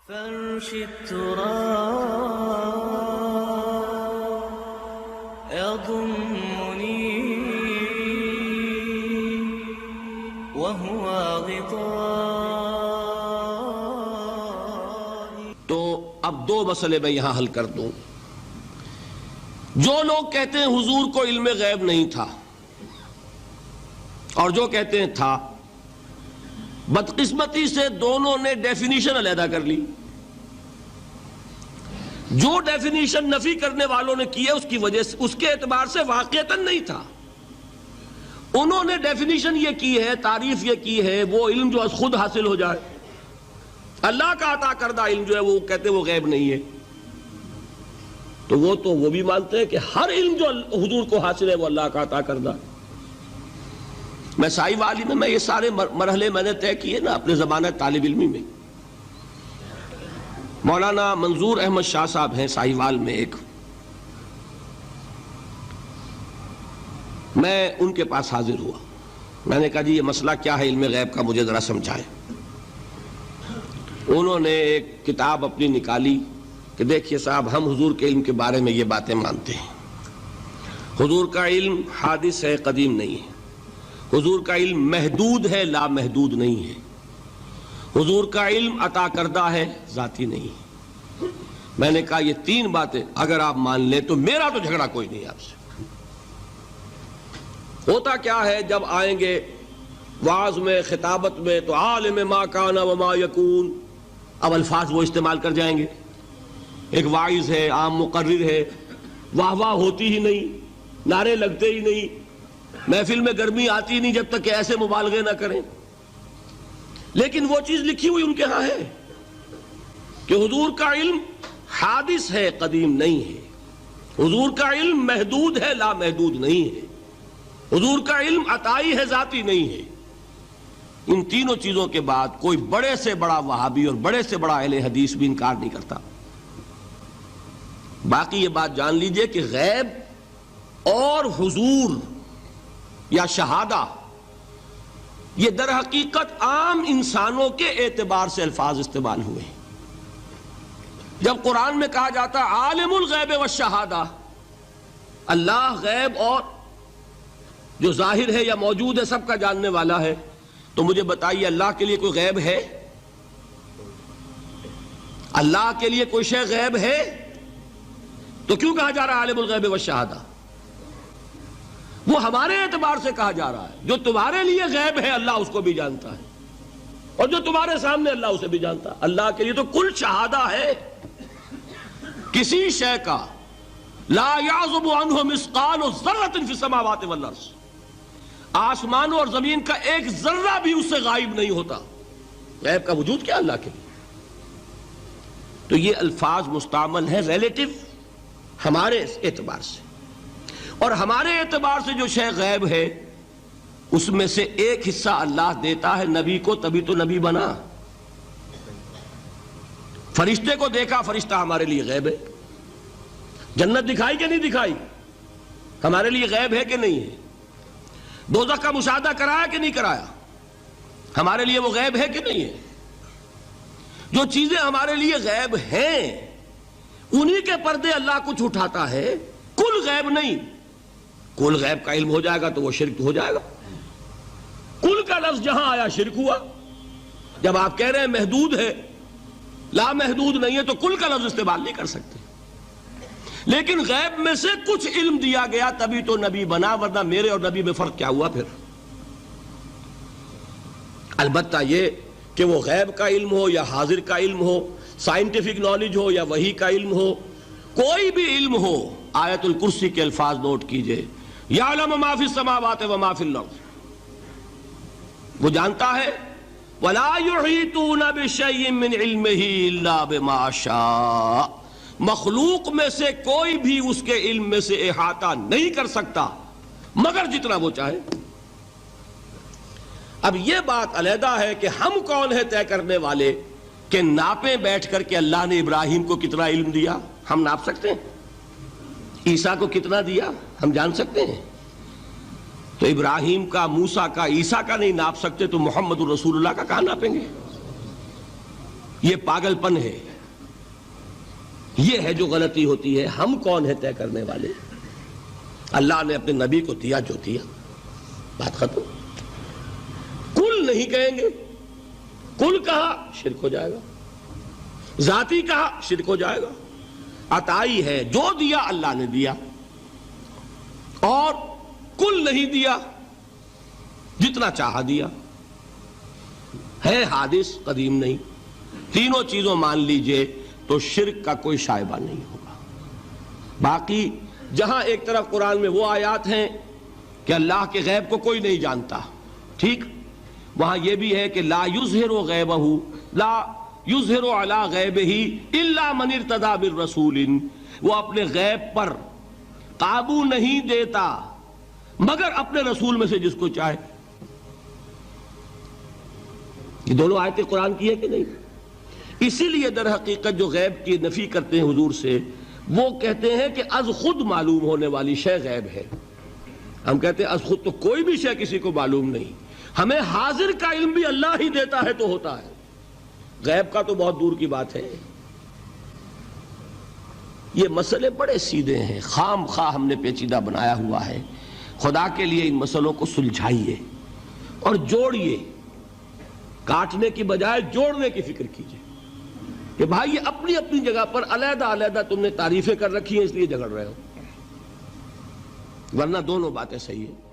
فرش التراب يضمني وهو غطائي. تو اب دو مسئلے میں یہاں حل کر دوں. جو لوگ کہتے ہیں حضور کو علم غیب نہیں تھا اور جو کہتے ہیں تھا، بدقسمتی سے دونوں نے ڈیفینیشن علیحدہ کر لی. جو ڈیفینیشن نفی کرنے والوں نے کی ہے اس کی وجہ سے، اس کے اعتبار سے واقعتاً نہیں تھا. انہوں نے ڈیفینیشن یہ کی ہے، تعریف یہ کی ہے، وہ علم جو خود حاصل ہو جائے. اللہ کا عطا کردہ علم جو ہے وہ کہتے ہیں وہ غیب نہیں ہے. تو وہ بھی مانتے ہیں کہ ہر علم جو حضور کو حاصل ہے وہ اللہ کا عطا کردہ. میں سائی والی میں یہ سارے مرحلے میں نے طے کیے نا اپنے زمانہ طالب علمی میں. مولانا منظور احمد شاہ صاحب ہیں سائی وال میں ایک، میں ان کے پاس حاضر ہوا. میں نے کہا جی یہ مسئلہ کیا ہے علم غیب کا، مجھے ذرا سمجھائیں. انہوں نے ایک کتاب اپنی نکالی کہ دیکھیے صاحب، ہم حضور کے علم کے بارے میں یہ باتیں مانتے ہیں. حضور کا علم حادث ہے، قدیم نہیں ہے. حضور کا علم محدود ہے، لا محدود نہیں ہے. حضور کا علم عطا کردہ ہے، ذاتی نہیں ہے. میں نے کہا یہ تین باتیں اگر آپ مان لیں تو میرا تو جھگڑا کوئی نہیں آپ سے. ہوتا کیا ہے جب آئیں گے وعظ میں، خطابت میں، تو عالم ما کان وما یکون، اب الفاظ وہ استعمال کر جائیں گے. ایک واعظ ہے، عام مقرر ہے، واہ واہ ہوتی ہی نہیں، نعرے لگتے ہی نہیں، محفل میں گرمی آتی نہیں جب تک کہ ایسے مبالغے نہ کریں. لیکن وہ چیز لکھی ہوئی ان کے ہاں ہے کہ حضور کا علم حادث ہے، قدیم نہیں ہے. حضور کا علم محدود ہے، لا محدود نہیں ہے. حضور کا علم عطائی ہے، ذاتی نہیں ہے. ان تینوں چیزوں کے بعد کوئی بڑے سے بڑا وہابی اور بڑے سے بڑا اہل حدیث بھی انکار نہیں کرتا. باقی یہ بات جان لیجئے کہ غیب اور حضور یا شہادہ یہ در حقیقت عام انسانوں کے اعتبار سے الفاظ استعمال ہوئے. جب قرآن میں کہا جاتا عالم الغیب والشہادہ، اللہ غیب اور جو ظاہر ہے یا موجود ہے سب کا جاننے والا ہے، تو مجھے بتائیے اللہ کے لیے کوئی غیب ہے؟ اللہ کے لیے کوئی شے غیب ہے؟ تو کیوں کہا جا رہا ہے عالم الغیب والشہادہ؟ وہ ہمارے اعتبار سے کہا جا رہا ہے. جو تمہارے لیے غیب ہے اللہ اس کو بھی جانتا ہے، اور جو تمہارے سامنے اللہ اسے بھی جانتا ہے. اللہ کے لیے تو کل شہادہ ہے. کسی شے کا لا یعزب عنہ مثقال ذرۃ فی السماوات والارض، آسمانوں اور زمین کا ایک ذرہ بھی اس سے غائب نہیں ہوتا. غیب کا وجود کیا اللہ کے لیے؟ تو یہ الفاظ مستعمل ہیں ریلیٹو ہمارے اعتبار سے، اور ہمارے اعتبار سے جو شے غیب ہے اس میں سے ایک حصہ اللہ دیتا ہے نبی کو، تبھی تو نبی بنا. فرشتے کو دیکھا، فرشتہ ہمارے لیے غیب ہے. جنت دکھائی کہ نہیں دکھائی، ہمارے لیے غیب ہے کہ نہیں ہے. دوزخ کا مشاہدہ کرایا کہ نہیں کرایا، ہمارے لیے وہ غیب ہے کہ نہیں ہے. جو چیزیں ہمارے لیے غیب ہیں انہی کے پردے اللہ کچھ اٹھاتا ہے. کل غیب نہیں. کل غیب کا علم ہو جائے گا تو وہ شرک ہو جائے گا. کل کا لفظ جہاں آیا شرک ہوا. جب آپ کہہ رہے ہیں محدود ہے، لا محدود نہیں ہے، تو کل کا لفظ استعمال نہیں کر سکتے. لیکن غیب میں سے کچھ علم دیا گیا تبھی تو نبی بنا، ورنہ میرے اور نبی میں فرق کیا ہوا پھر؟ البتہ یہ کہ وہ غیب کا علم ہو یا حاضر کا علم ہو، سائنٹیفک نالج ہو یا وحی کا علم ہو، کوئی بھی علم ہو، آیت الکرسی کے الفاظ نوٹ کیجئے، یعلم ما فی السماوات وما فی الارض، وہ جانتا ہے. ولا یحیطون بشیء من علمہ الا بما شاء، مخلوق میں سے کوئی بھی اس کے علم میں سے احاطہ نہیں کر سکتا مگر جتنا وہ چاہے. اب یہ بات علیحدہ ہے کہ ہم کون ہے طے کرنے والے کہ ناپیں بیٹھ کر کہ اللہ نے ابراہیم کو کتنا علم دیا. ہم ناپ سکتے ہیں؟ عیسیٰ کو کتنا دیا ہم جان سکتے ہیں؟ تو ابراہیم کا، موسیٰ کا، عیسیٰ کا نہیں ناپ سکتے تو محمد الرسول اللہ کا کہاں ناپیں گے؟ یہ پاگل پن ہے، یہ ہے جو غلطی ہوتی ہے۔ ہم کون ہیں طے کرنے والے؟ اللہ نے اپنے نبی کو دیا جو دیا، بات ختم۔ کل نہیں کہیں گے، کل کہا شرک ہو جائے گا، ذاتی کہا شرک ہو جائے گا۔ عطائی ہے، جو دیا اللہ نے دیا، اور کل نہیں دیا، جتنا چاہا دیا، ہے حادث قدیم نہیں۔ تینوں چیزوں مان لیجئے تو شرک کا کوئی شائبہ نہیں ہوگا۔ باقی جہاں ایک طرف قرآن میں وہ آیات ہیں کہ اللہ کے غیب کو کوئی نہیں جانتا، ٹھیک، وہاں یہ بھی ہے کہ لا یظہر غیبہ، لا یظہر علی غیبہ الا من ارتضی بالرسول، وہ اپنے غیب پر قابو نہیں دیتا مگر اپنے رسول میں سے جس کو چاہے۔ یہ دونوں آیتیں قرآن کی ہے کہ نہیں؟ اسی لیے در حقیقت جو غیب کی نفی کرتے ہیں حضور سے، وہ کہتے ہیں کہ از خود معلوم ہونے والی شے غیب ہے۔ ہم کہتے ہیں از خود تو کوئی بھی شے کسی کو معلوم نہیں، ہمیں حاضر کا علم بھی اللہ ہی دیتا ہے تو ہوتا ہے، غیب کا تو بہت دور کی بات ہے۔ یہ مسئلے بڑے سیدھے ہیں، خام خواہ ہم نے پیچیدہ بنایا ہوا ہے۔ خدا کے لیے ان مسئلوں کو سلجھائیے اور جوڑیے، کاٹنے کی بجائے جوڑنے کی فکر کیجیے کہ بھائی یہ اپنی اپنی جگہ پر علیحدہ علیحدہ تم نے تعریفیں کر رکھی ہیں اس لیے جھگڑ رہے ہو، ورنہ دونوں باتیں صحیح ہیں۔